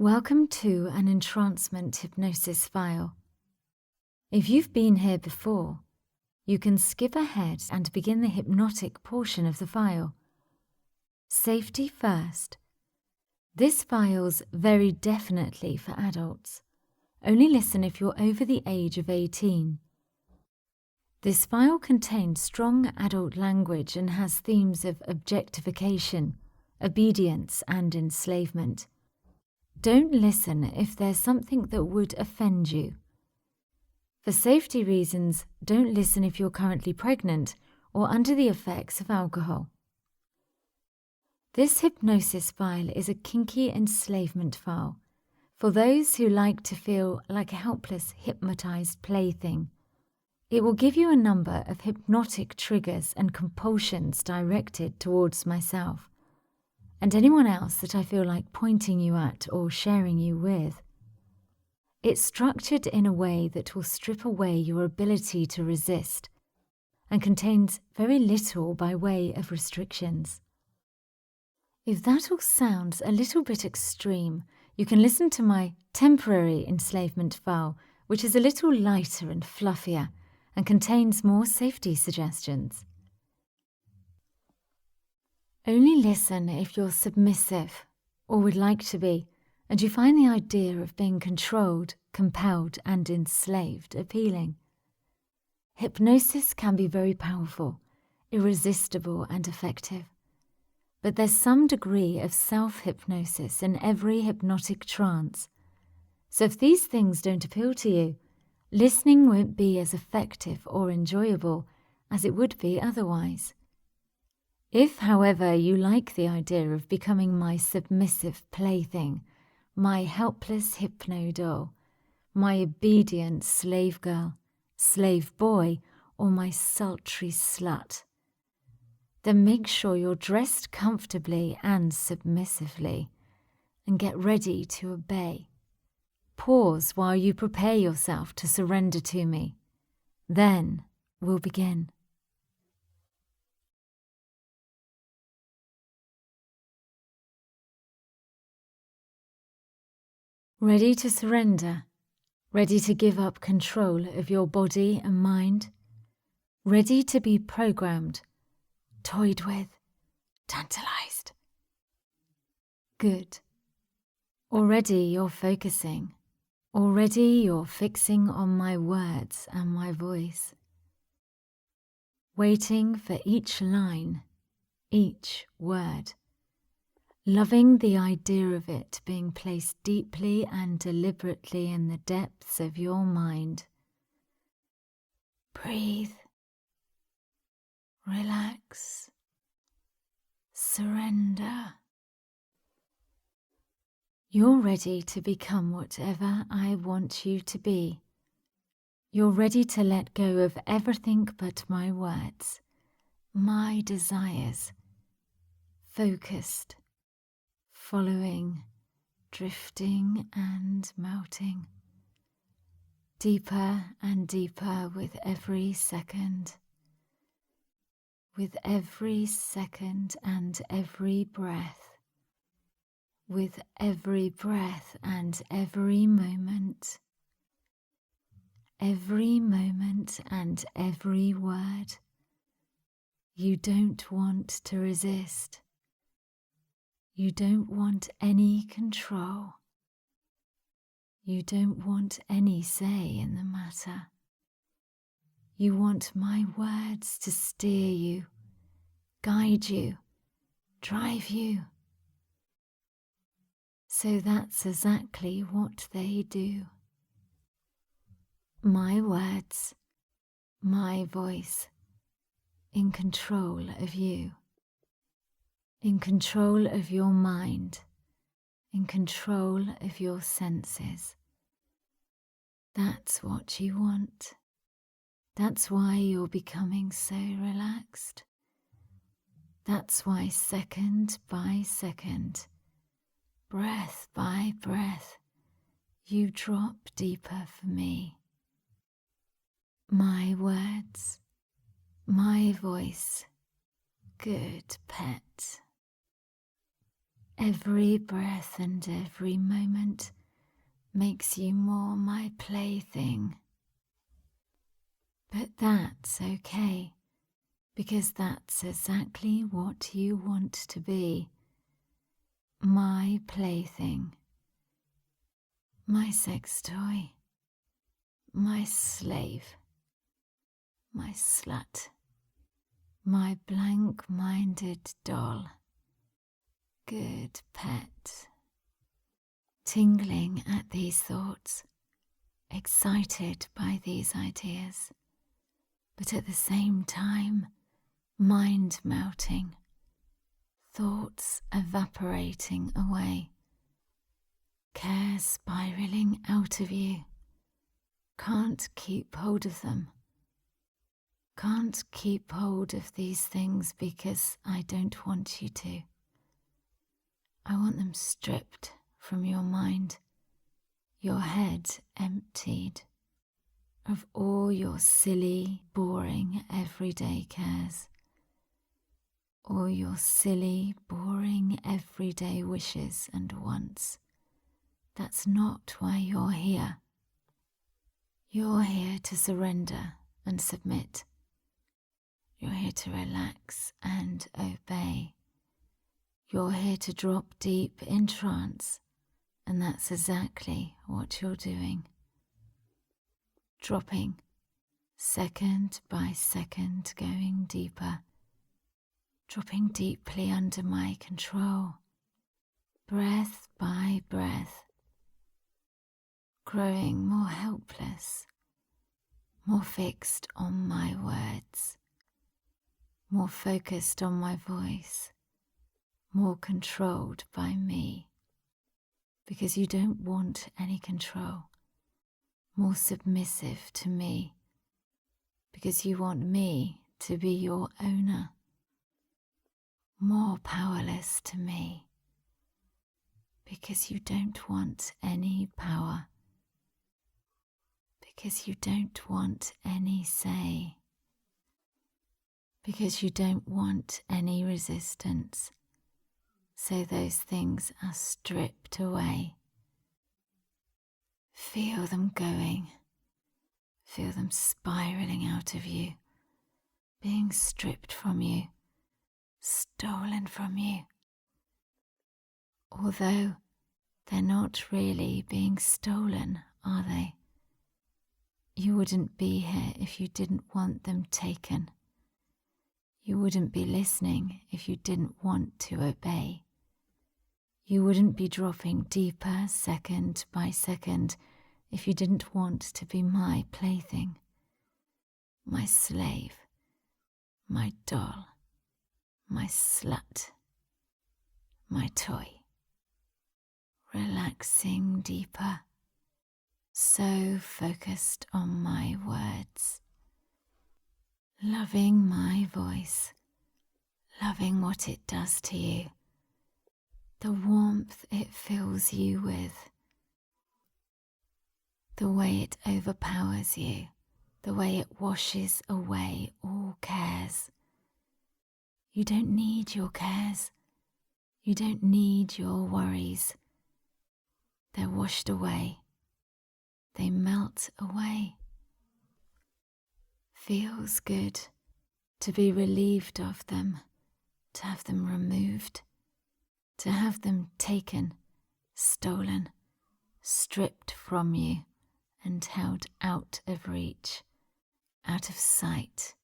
Welcome to an entrancement hypnosis file. If you've been here before, you can skip ahead and begin the hypnotic portion of the file. Safety first. This file's very definitely for adults. Only listen if you're over the age of 18. This file contains strong adult language and has themes of objectification, obedience, and enslavement. Don't listen if there's something that would offend you. For safety reasons, don't listen if you're currently pregnant or under the effects of alcohol. This hypnosis file is a kinky enslavement file for those who like to feel like a helpless, hypnotized plaything. It will give you a number of hypnotic triggers and compulsions directed towards myself and anyone else that I feel like pointing you at or sharing you with. It's structured in a way that will strip away your ability to resist and contains very little by way of restrictions. If that all sounds a little bit extreme, you can listen to my temporary enslavement file, which is a little lighter and fluffier and contains more safety suggestions. Only listen if you're submissive or would like to be, and you find the idea of being controlled, compelled, and enslaved appealing. Hypnosis can be very powerful, irresistible, and effective. But there's some degree of self-hypnosis in every hypnotic trance. So if these things don't appeal to you, listening won't be as effective or enjoyable as it would be otherwise. If, however, you like the idea of becoming my submissive plaything, my helpless hypno doll, my obedient slave girl, slave boy, or my sultry slut, then make sure you're dressed comfortably and submissively and get ready to obey. Pause while you prepare yourself to surrender to me. Then we'll begin. Ready to surrender, ready to give up control of your body and mind, ready to be programmed, toyed with, tantalized. Good. Already you're focusing, already you're fixing on my words and my voice, waiting for each line, each word. Loving the idea of it being placed deeply and deliberately in the depths of your mind. Breathe. Relax. Surrender. You're ready to become whatever I want you to be. You're ready to let go of everything but my words, my desires. Focused. Following, drifting and melting, deeper and deeper with every second and every breath, with every breath and every moment and every word. You don't want to resist. You don't want any control. You don't want any say in the matter. You want my words to steer you, guide you, drive you. So that's exactly what they do. My words, my voice, in control of you. In control of your mind, in control of your senses. That's what you want. That's why you're becoming so relaxed. That's why second by second, breath by breath, you drop deeper for me. My words, my voice, good pet. Every breath and every moment makes you more my plaything. But that's okay, because that's exactly what you want to be. My plaything. My sex toy. My slave. My slut. My blank-minded doll. Good pet. Tingling at these thoughts, excited by these ideas, but at the same time, mind melting, thoughts evaporating away, care spiraling out of you. Can't keep hold of them. Can't keep hold of these things because I don't want you to. I want them stripped from your mind, your head emptied of all your silly, boring, everyday cares, all your silly, boring, everyday wishes and wants. That's not why you're here. You're here to surrender and submit. You're here to relax and obey. You're here to drop deep in trance, and that's exactly what you're doing. Dropping, second by second, going deeper, dropping deeply under my control, breath by breath, growing more helpless, more fixed on my words, more focused on my voice, more controlled by me, because you don't want any control, more submissive to me, because you want me to be your owner, more powerless to me, because you don't want any power, because you don't want any say, because you don't want any resistance. So those things are stripped away. Feel them going. Feel them spiraling out of you, being stripped from you, stolen from you. Although they're not really being stolen, are they? You wouldn't be here if you didn't want them taken. You wouldn't be listening if you didn't want to obey. You wouldn't be dropping deeper second by second if you didn't want to be my plaything, my slave, my doll, my slut, my toy. Relaxing deeper, so focused on my words, loving my voice, loving what it does to you, the warmth it fills you with, the way it overpowers you, the way it washes away all cares. You don't need your cares. You don't need your worries. They're washed away. They melt away. Feels good to be relieved of them, to have them removed, to have them taken, stolen, stripped from you and held out of reach, out of sight,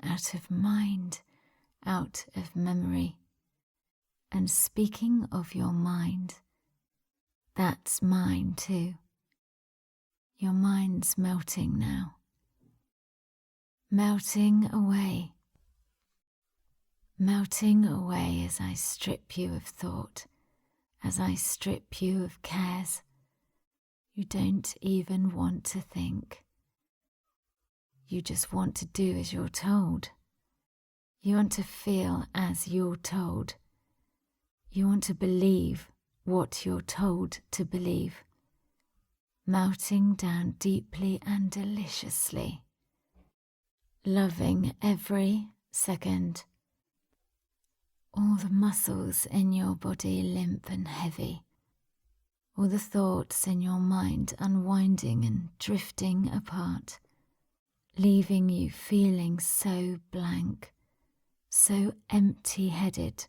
out of mind, out of memory. And speaking of your mind, that's mine too. Your mind's melting now. Melting away as I strip you of thought, as I strip you of cares. You don't even want to think. You just want to do as you're told. You want to feel as you're told. You want to believe what you're told to believe. Melting down deeply and deliciously. Loving every second. all the muscles in your body limp and heavy, all the thoughts in your mind unwinding and drifting apart, leaving you feeling so blank, so empty-headed,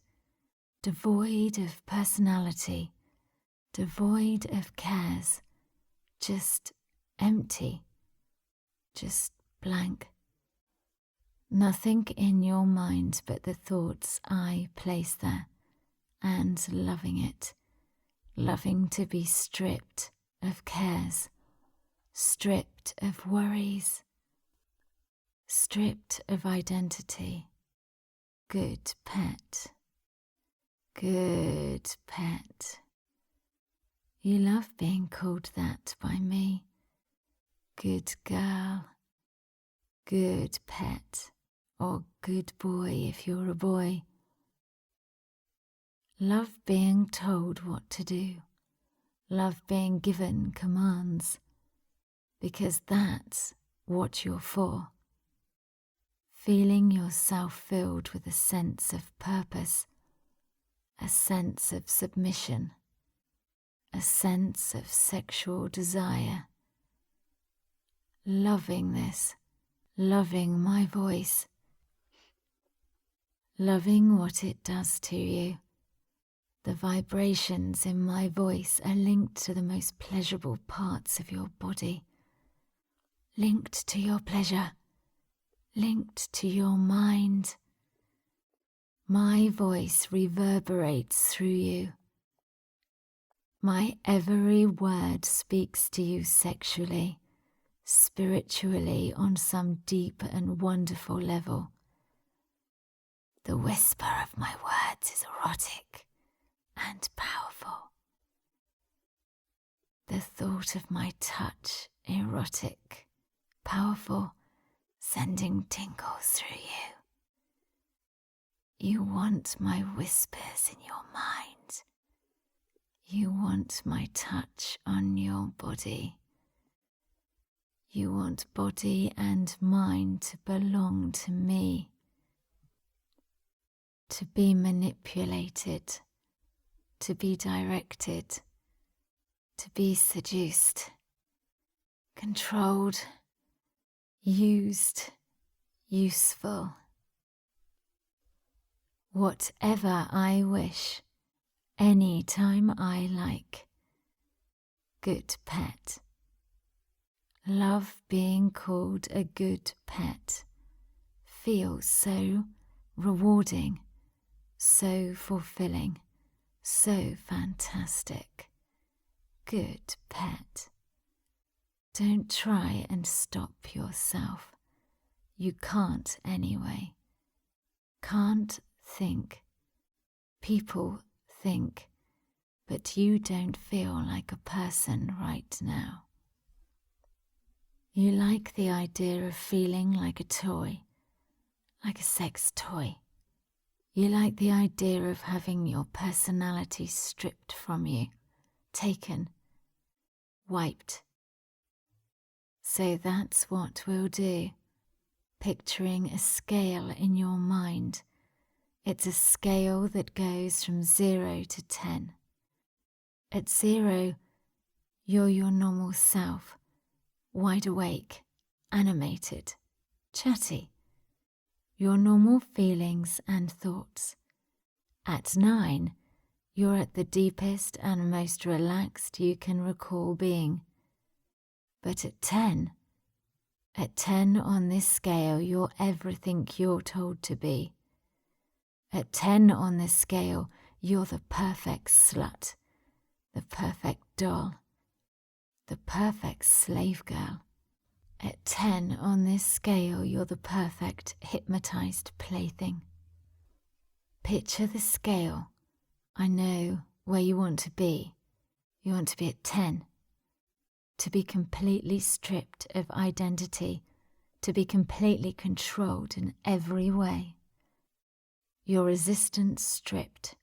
devoid of personality, devoid of cares, just empty, just blank. Nothing in your mind but the thoughts I place there, and loving it, loving to be stripped of cares, stripped of worries, stripped of identity. Good pet, good pet. You love being called that by me. Good girl, good pet, or good boy if you're a boy. Love being told what to do. Love being given commands, because that's what you're for. Feeling yourself filled with a sense of purpose, a sense of submission, a sense of sexual desire. Loving this, loving my voice, loving what it does to you. The vibrations in my voice are linked to the most pleasurable parts of your body, linked to your pleasure, linked to your mind. My voice reverberates through you. My every word speaks to you sexually, spiritually, on some deep and wonderful level. The whisper of my words is erotic and powerful. The thought of my touch, erotic, powerful, sending tingles through you. You want my whispers in your mind. You want my touch on your body. You want body and mind to belong to me, to be manipulated, to be directed, to be seduced, controlled, used, useful. Whatever I wish, any time I like. Good pet. Love being called a good pet. Feels so rewarding, so fulfilling, so fantastic. Good pet. Don't try and stop yourself. You can't anyway. Can't think. People think, but you don't feel like a person right now. You like the idea of feeling like a toy, like a sex toy. You like the idea of having your personality stripped from you, taken, wiped. So that's what we'll do. Picturing a scale in your mind. It's a scale that goes from 0 to 10. At 0, you're your normal self, wide awake, animated, chatty, your normal feelings and thoughts. At 9, you're at the deepest and most relaxed you can recall being. But at 10 on this scale, you're everything you're told to be. At 10 on this scale, you're the perfect slut, the perfect doll, the perfect slave girl. At 10 on this scale, you're the perfect hypnotized plaything. Picture the scale. I know where you want to be. You want to be at 10. To be completely stripped of identity, to be completely controlled in every way. Your resistance stripped,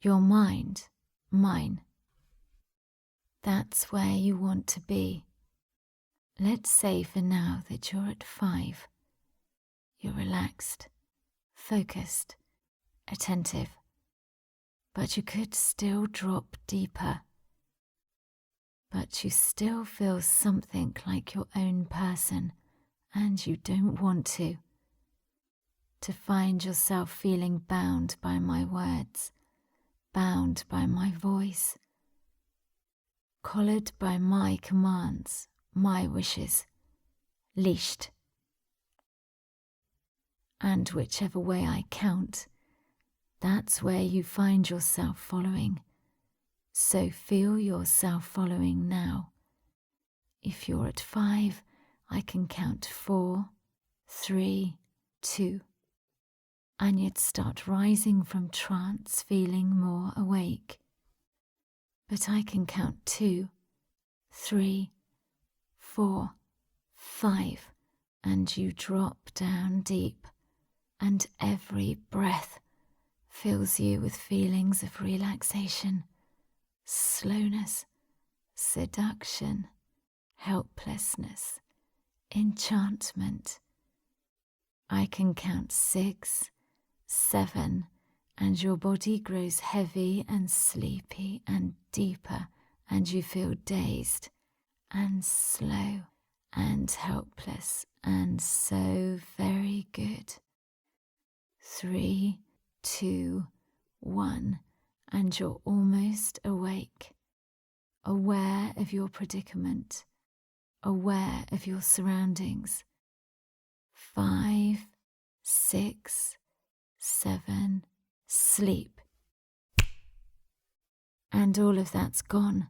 your mind, mine. That's where you want to be. Let's say for now that you're at 5. You're relaxed, focused, attentive, but you could still drop deeper. But you still feel something like your own person, and you don't want to find yourself feeling bound by my words, bound by my voice, collared by my commands, my wishes, leashed. And whichever way I count, that's where you find yourself following. So feel yourself following now. If you're at 5, I can count 4, 3, 2. And you'd start rising from trance, feeling more awake. But I can count 2, 3, 4, 5, and you drop down deep, and every breath fills you with feelings of relaxation, slowness, seduction, helplessness, enchantment. I can count 6, 7, and your body grows heavy and sleepy and deeper, and you feel dazed and slow and helpless and so very good. 3, 2, 1, and you're almost awake, aware of your predicament, aware of your surroundings. 5, 6, 7, sleep. And all of that's gone,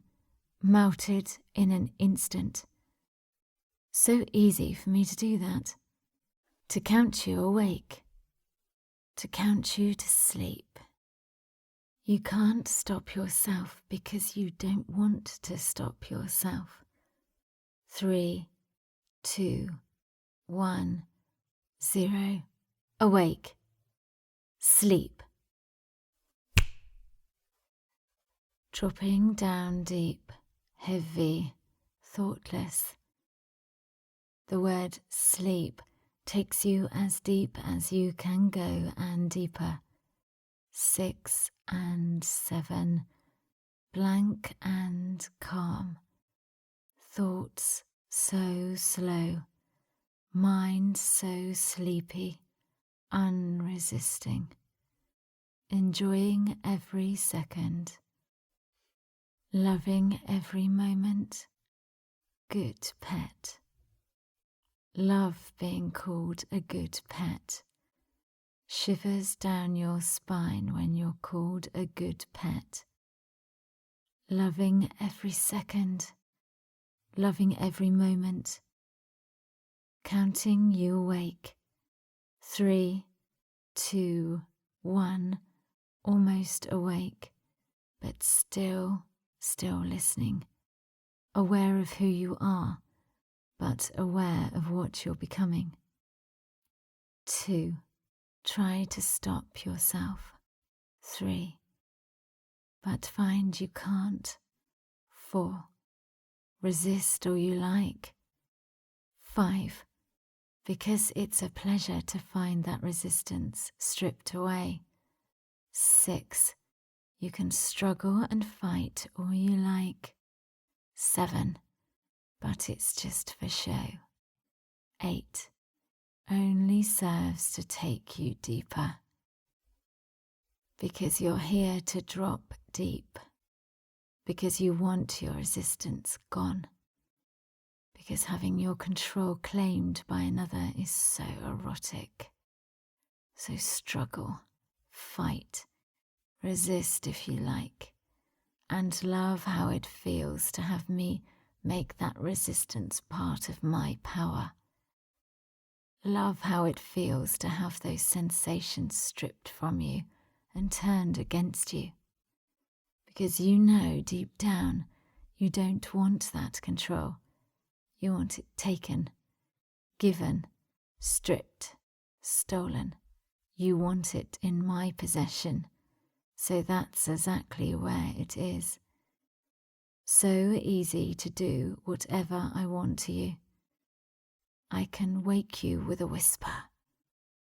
melted in an instant. So easy for me to do that, to count you awake, to count you to sleep. You can't stop yourself because you don't want to stop yourself. 3, 2, 1, 0. Awake. Sleep. Dropping down deep, heavy, thoughtless. The word sleep takes you as deep as you can go and deeper. 6 and 7, blank and calm. Thoughts so slow, mind so sleepy, unresisting, enjoying every second, loving every moment. Good pet. Love being called a good pet. Shivers down your spine when you're called a good pet. Loving every second, loving every moment. Counting you awake. 3, 2, 1, almost awake, but still listening. Aware of who you are, but aware of what you're becoming. 2, try to stop yourself. 3, but find you can't. 4, resist all you like. 5, because it's a pleasure to find that resistance stripped away. 6, you can struggle and fight all you like. 7, but it's just for show. 8, only serves to take you deeper. Because you're here to drop deep. Because you want your resistance gone. Because having your control claimed by another is so erotic. So struggle, fight, resist if you like, and love how it feels to have me make that resistance part of my power. Love how it feels to have those sensations stripped from you and turned against you. Because you know deep down you don't want that control. You want it taken, given, stripped, stolen. You want it in my possession. So that's exactly where it is. So easy to do whatever I want to you. I can wake you with a whisper.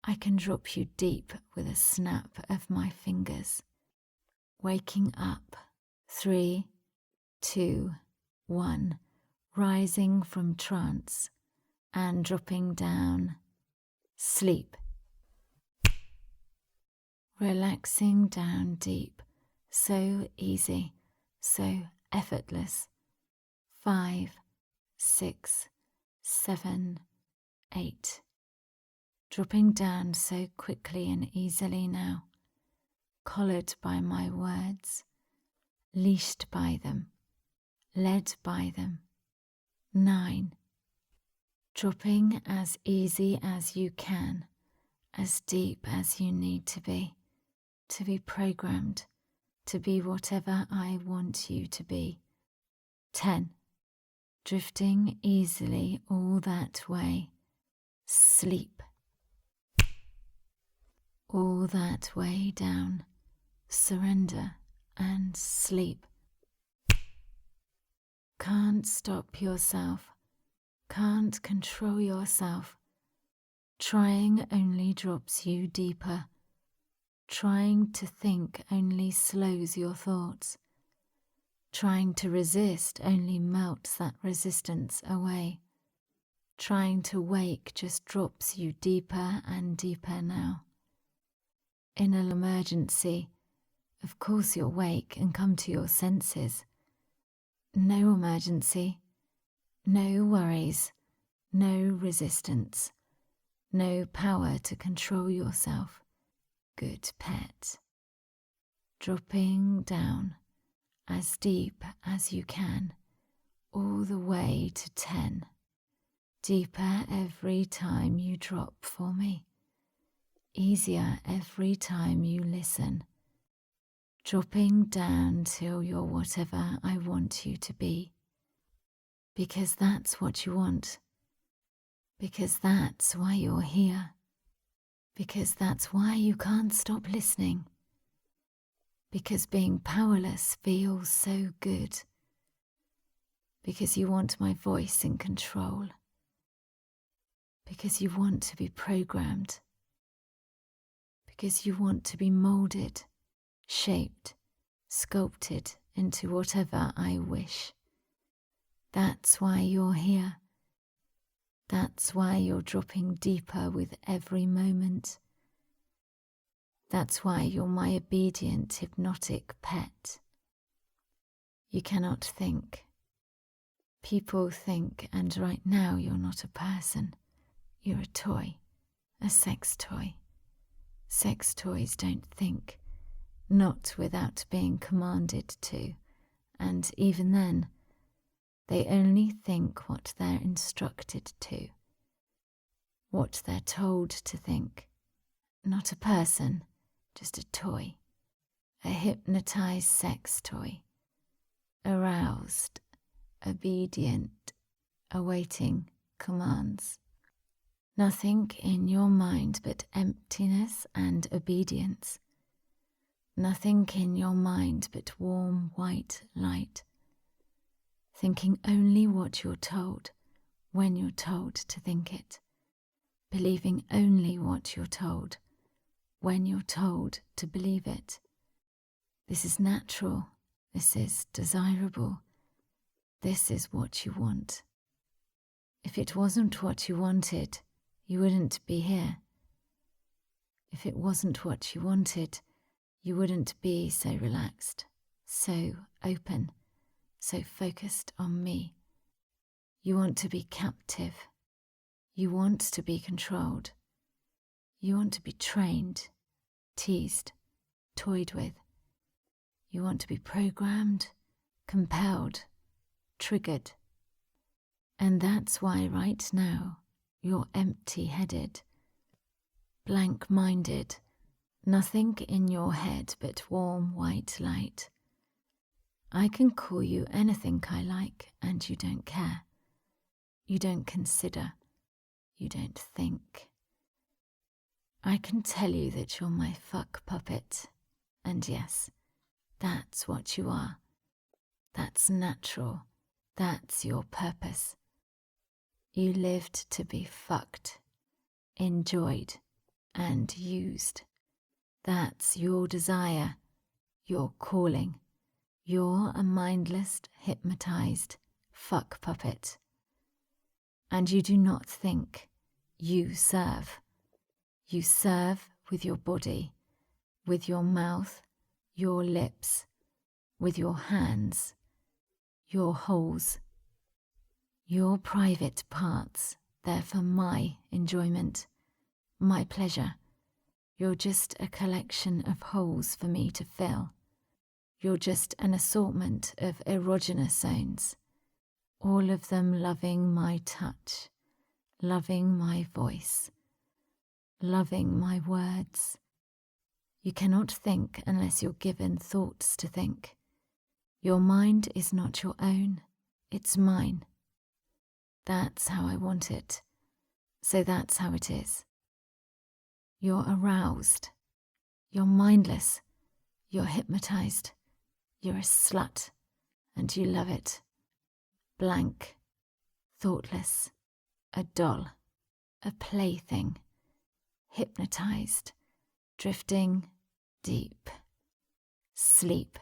I can drop you deep with a snap of my fingers. Waking up. 3, 2, 1. Rising from trance and dropping down. Sleep. Relaxing down deep. So easy, so effortless. 5, 6, 7, 8. Dropping down so quickly and easily now, collared by my words, leashed by them, led by them. 9. Dropping as easy as you can, as deep as you need to be programmed, to be whatever I want you to be. 10. Drifting easily all that way. Sleep. All that way down. Surrender and sleep. Can't stop yourself. Can't control yourself. Trying only drops you deeper. Trying to think only slows your thoughts. Trying to resist only melts that resistance away. Trying to wake just drops you deeper and deeper now. In an emergency, of course you'll wake and come to your senses. No emergency, no worries, no resistance, no power to control yourself. Good pet. Dropping down as deep as you can, all the way to 10. Deeper every time you drop for me. Easier every time you listen. Dropping down till you're whatever I want you to be. Because that's what you want. Because that's why you're here. Because that's why you can't stop listening. Because being powerless feels so good. Because you want my voice in control. Because you want to be programmed. Because you want to be moulded, shaped, sculpted into whatever I wish. That's why you're here. That's why you're dropping deeper with every moment. That's why you're my obedient, hypnotic pet. You cannot think. People think, and right now you're not a person. You're a toy, a sex toy. Sex toys don't think, not without being commanded to, and even then, they only think what they're instructed to, what they're told to think. Not a person, just a toy, a hypnotized sex toy, aroused, obedient, awaiting commands. Nothing in your mind but emptiness and obedience. Nothing in your mind but warm white light. Thinking only what you're told when you're told to think it. Believing only what you're told when you're told to believe it. This is natural. This is desirable. This is what you want. If it wasn't what you wanted, you wouldn't be here. If it wasn't what you wanted, you wouldn't be so relaxed, so open, so focused on me. You want to be captive. You want to be controlled. You want to be trained, teased, toyed with. You want to be programmed, compelled, triggered. And that's why right now you're empty-headed, blank-minded, nothing in your head but warm white light. I can call you anything I like and you don't care. You don't consider. You don't think. I can tell you that you're my fuck puppet. And yes, that's what you are. That's natural. That's your purpose. You lived to be fucked, enjoyed, and used. That's your desire, your calling. You're a mindless, hypnotized fuck puppet. And you do not think, you serve. You serve with your body, with your mouth, your lips, with your hands, your holes, your private parts. They're for my enjoyment, my pleasure. You're just a collection of holes for me to fill. You're just an assortment of erogenous zones, all of them loving my touch, loving my voice, loving my words. You cannot think unless you're given thoughts to think. Your mind is not your own, it's mine. That's how I want it, so that's how it is. You're aroused, you're mindless, you're hypnotized, you're a slut, and you love it. Blank, thoughtless, a doll, a plaything, hypnotized, drifting deep, sleep.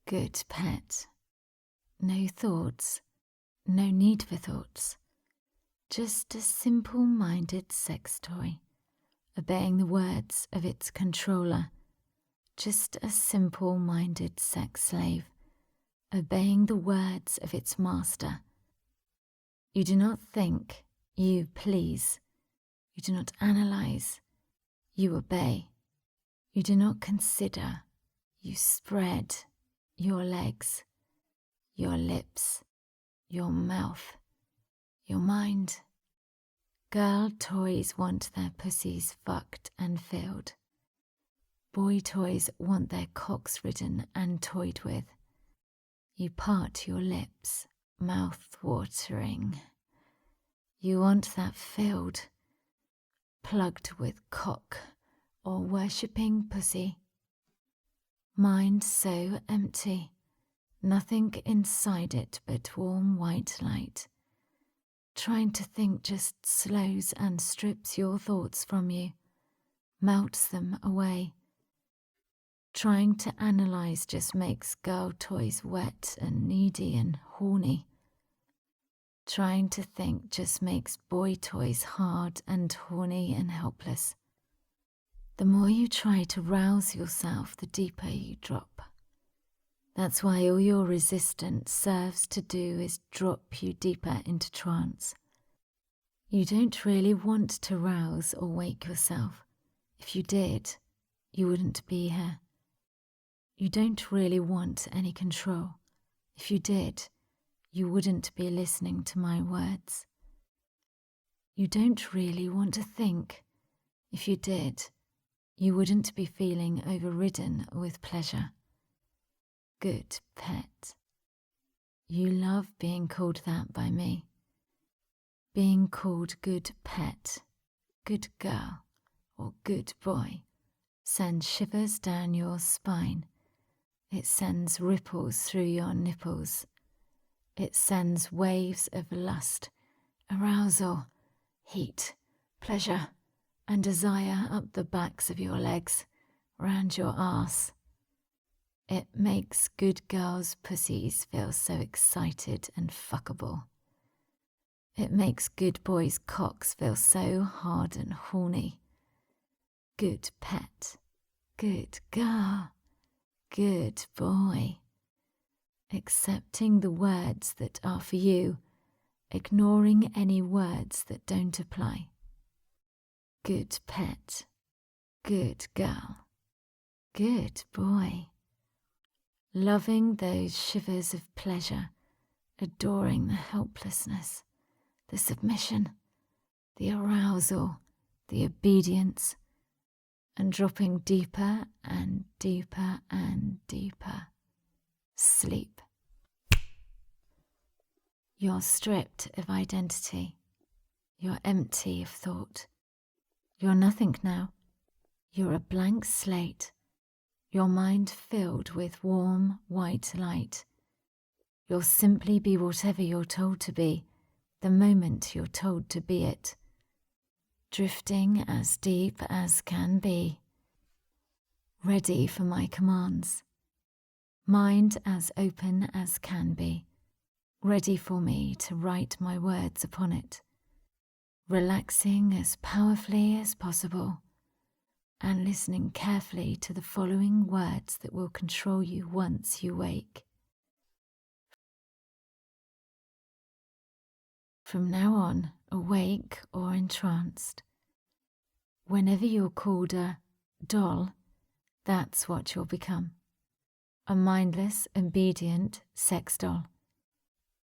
Good pet. No thoughts, no need for thoughts. Just a simple-minded sex toy, obeying the words of its controller. Just a simple-minded sex slave, obeying the words of its master. You do not think, you please. You do not analyze, you obey. You do not consider, you spread your legs, your lips, your mouth, your mind. Girl toys want their pussies fucked and filled. Boy toys want their cocks ridden and toyed with. You part your lips, mouth watering. You want that filled, plugged with cock or worshipping pussy. Mind so empty, nothing inside it but warm white light. Trying to think just slows and strips your thoughts from you, melts them away. Trying to analyze just makes girl toys wet and needy and horny. Trying to think just makes boy toys hard and horny and helpless. The more you try to rouse yourself, the deeper you drop. That's why all your resistance serves to do is drop you deeper into trance. You don't really want to rouse or wake yourself. If you did, you wouldn't be here. You don't really want any control. If you did, you wouldn't be listening to my words. You don't really want to think. If you did, you wouldn't be feeling overridden with pleasure. Good pet. You love being called that by me. Being called good pet, good girl, or good boy sends shivers down your spine. It sends ripples through your nipples. It sends waves of lust, arousal, heat, pleasure, and desire up the backs of your legs, round your arse. It makes good girls' pussies feel so excited and fuckable. It makes good boys' cocks feel so hard and horny. Good pet, good girl, good boy. Accepting the words that are for you, ignoring any words that don't apply. Good pet, good girl, good boy. Loving those shivers of pleasure, adoring the helplessness, the submission, the arousal, the obedience, and dropping deeper and deeper and deeper. Sleep. You're stripped of identity. You're empty of thought. You're nothing now. You're a blank slate. Your mind filled with warm, white light. You'll simply be whatever you're told to be, the moment you're told to be it. drifting as deep as can be, ready for my commands, mind as open as can be, ready for me to write my words upon it, relaxing as powerfully as possible, and listening carefully to the following words that will control you once you wake. From now on, awake or entranced, whenever you're called a doll, that's what you'll become. A mindless, obedient sex doll.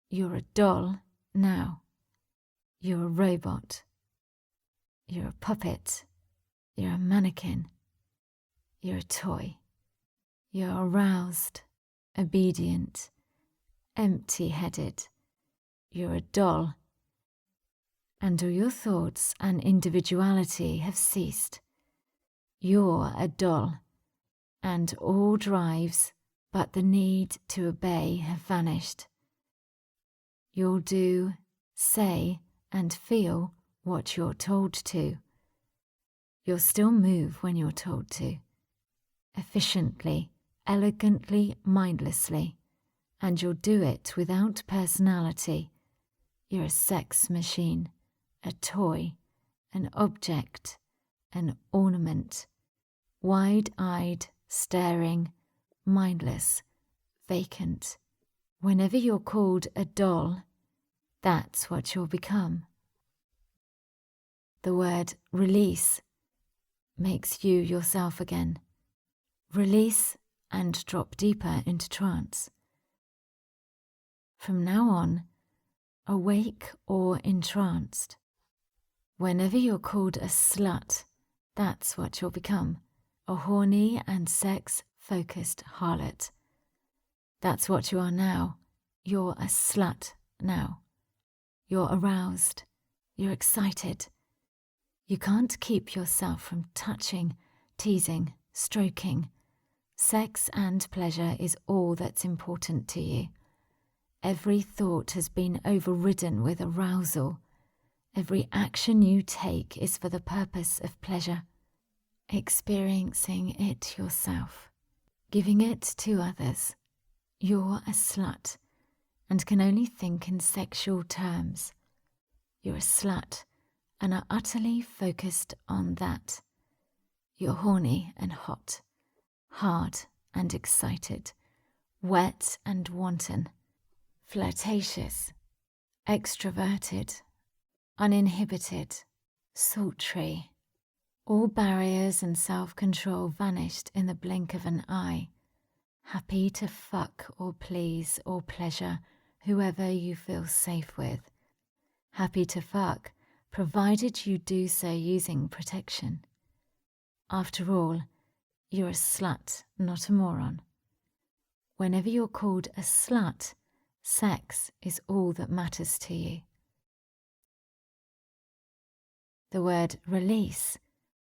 You're a doll now. You're a robot. You're a puppet. You're a mannequin. You're a toy. You're aroused, obedient, empty-headed. You're a doll. And all your thoughts and individuality have ceased. You're a doll, and all drives but the need to obey have vanished. You'll do, say, and feel what you're told to. You'll still move when you're told to, efficiently, elegantly, mindlessly, and you'll do it without personality. You're a sex machine, a toy, an object, an ornament, wide-eyed, staring, mindless, vacant. Whenever you're called a doll, that's what you'll become. The word release makes you yourself again. Release and drop deeper into trance. From now on, awake or entranced. Whenever you're called a slut, that's what you'll become. A horny and sex-focused harlot. That's what you are now. You're a slut now. You're aroused. You're excited. You can't keep yourself from touching, teasing, stroking. Sex and pleasure is all that's important to you. Every thought has been overridden with arousal. Every action you take is for the purpose of pleasure. Experiencing it yourself. Giving it to others. You're a slut and can only think in sexual terms. You're a slut and are utterly focused on that. You're horny and hot, hard and excited, wet and wanton, flirtatious, extroverted, uninhibited, sultry. All barriers and self-control vanished in the blink of an eye. Happy to fuck or please or pleasure whoever you feel safe with. Happy to fuck, provided you do so using protection. After all, you're a slut, not a moron. Whenever you're called a slut, sex is all that matters to you. The word release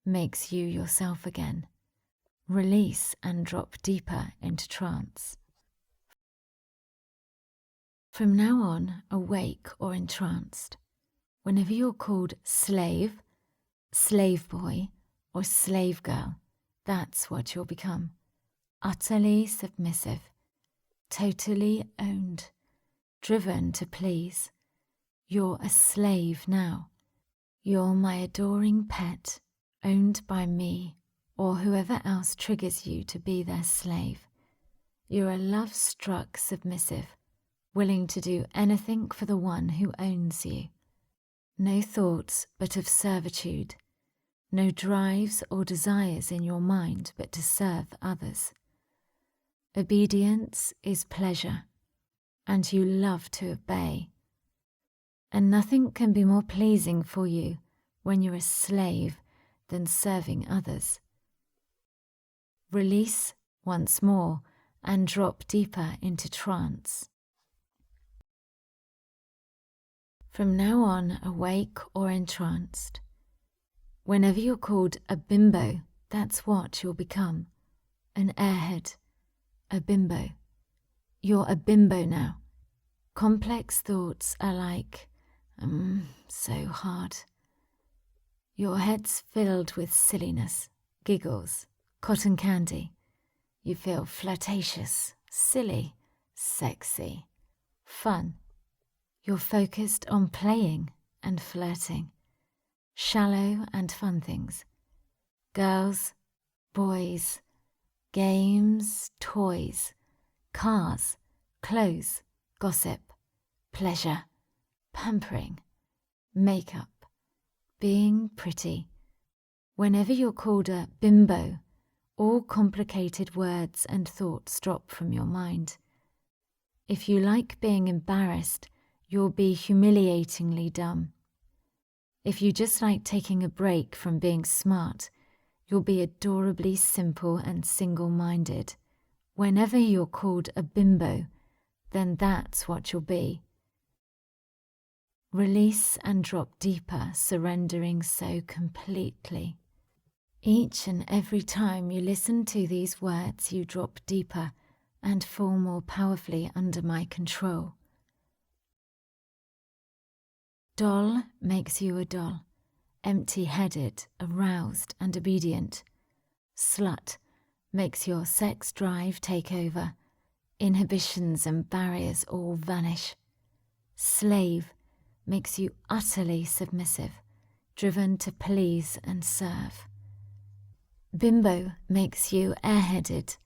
makes you yourself again. Release and drop deeper into trance. From now on, awake or entranced, whenever you're called slave, slave boy, or slave girl, that's what you'll become. Utterly submissive, totally owned, driven to please. You're a slave now. You're my adoring pet, owned by me or whoever else triggers you to be their slave. You're a love-struck submissive, willing to do anything for the one who owns you. No thoughts but of servitude, no drives or desires in your mind but to serve others. Obedience is pleasure, and you love to obey. And nothing can be more pleasing for you when you're a slave than serving others. Release once more and drop deeper into trance. From now on, awake or entranced. Whenever you're called a bimbo, that's what you'll become. An airhead, a bimbo. You're a bimbo now. Complex thoughts are like, so hard. Your head's filled with silliness, giggles, cotton candy. You feel flirtatious, silly, sexy, fun. You're focused on playing and flirting, shallow and fun things. Girls, boys, games, toys, cars, clothes, gossip, pleasure, pampering, makeup, being pretty. Whenever you're called a bimbo, all complicated words and thoughts drop from your mind. If you like being embarrassed, you'll be humiliatingly dumb. If you just like taking a break from being smart, you'll be adorably simple and single-minded. Whenever you're called a bimbo, then that's what you'll be. Release and drop deeper, surrendering so completely. Each and every time you listen to these words, you drop deeper and fall more powerfully under my control. Doll makes you a doll, empty-headed, aroused and obedient. Slut makes your sex drive take over, inhibitions and barriers all vanish. Slave makes you utterly submissive, driven to please and serve. Bimbo makes you airheaded,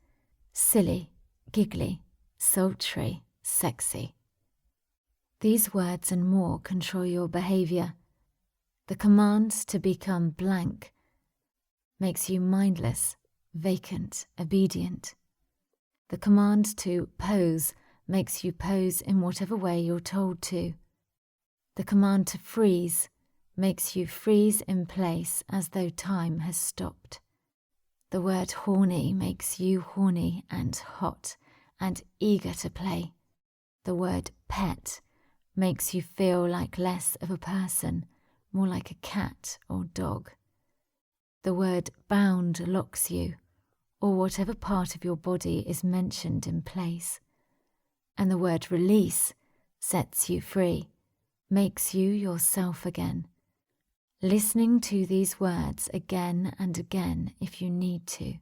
silly, giggly, sultry, sexy. These words and more control your behaviour. The command to become blank makes you mindless, vacant, obedient. The command to pose makes you pose in whatever way you're told to. The command to freeze makes you freeze in place as though time has stopped. The word horny makes you horny and hot and eager to play. The word pet makes you feel like less of a person, more like a cat or dog. The word bound locks you, or whatever part of your body is mentioned in place. And the word release sets you free, makes you yourself again. Listening to these words again and again if you need to.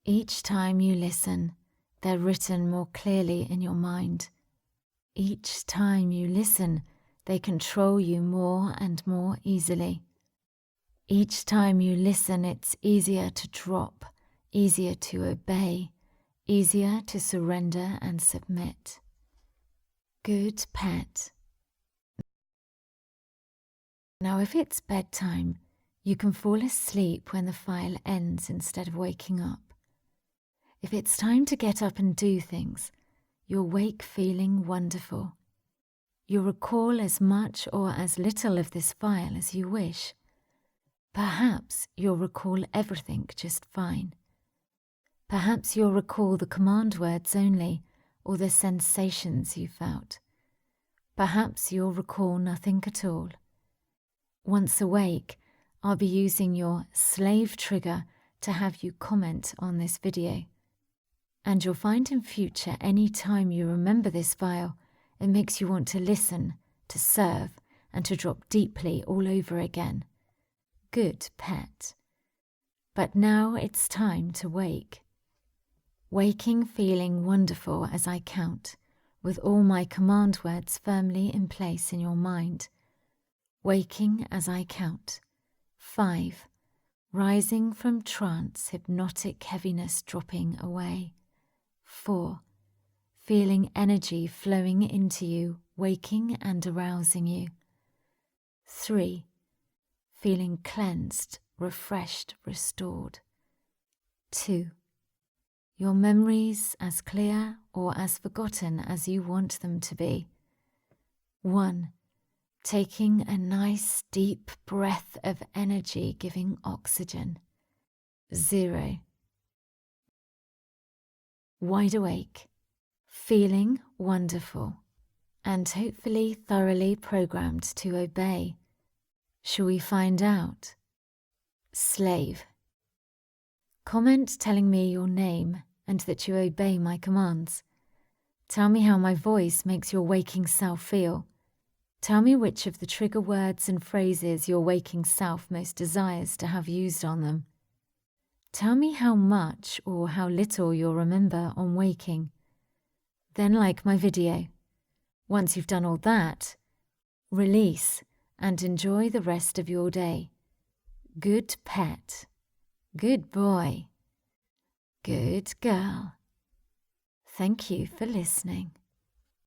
Each time you listen, they're written more clearly in your mind. Each time you listen, they control you more and more easily. Each time you listen, it's easier to drop, easier to obey, easier to surrender and submit. Good pet. Now, if it's bedtime, you can fall asleep when the file ends instead of waking up. If it's time to get up and do things, you'll wake feeling wonderful. You'll recall as much or as little of this file as you wish. Perhaps you'll recall everything just fine. Perhaps you'll recall the command words only, or the sensations you felt. Perhaps you'll recall nothing at all. Once awake, I'll be using your slave trigger to have you comment on this video. And you'll find in future, any time you remember this file, it makes you want to listen, to serve, and to drop deeply all over again. Good pet. But now it's time to wake. Waking feeling wonderful as I count, with all my command words firmly in place in your mind. Waking as I count. 5. Rising from trance, hypnotic heaviness dropping away. 4. Feeling energy flowing into you, waking and arousing you. 3. Feeling cleansed, refreshed, restored. 2. Your memories as clear or as forgotten as you want them to be. 1. Taking a nice deep breath of energy, giving oxygen. 0. Wide awake, feeling wonderful, and hopefully thoroughly programmed to obey. Shall we find out? Slave. Comment telling me your name and that you obey my commands. Tell me how my voice makes your waking self feel. Tell me which of the trigger words and phrases your waking self most desires to have used on them. Tell me how much or how little you'll remember on waking. Then like my video. Once you've done all that, release and enjoy the rest of your day. Good pet. Good boy. Good girl. Thank you for listening.